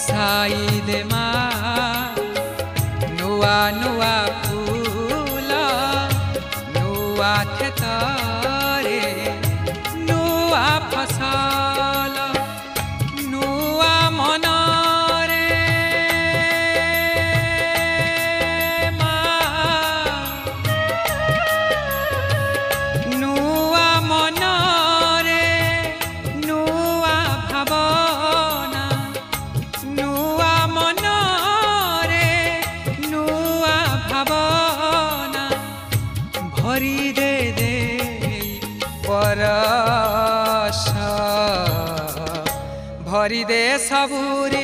साई दे माँ नुआ नुआ फूल नुआ खेतरे नुआ फसल नुआ मनरे नुआ मनरे नुआ भावना नुआ मनरे नुआ भावना भरी दे परस भरी दे सबुरी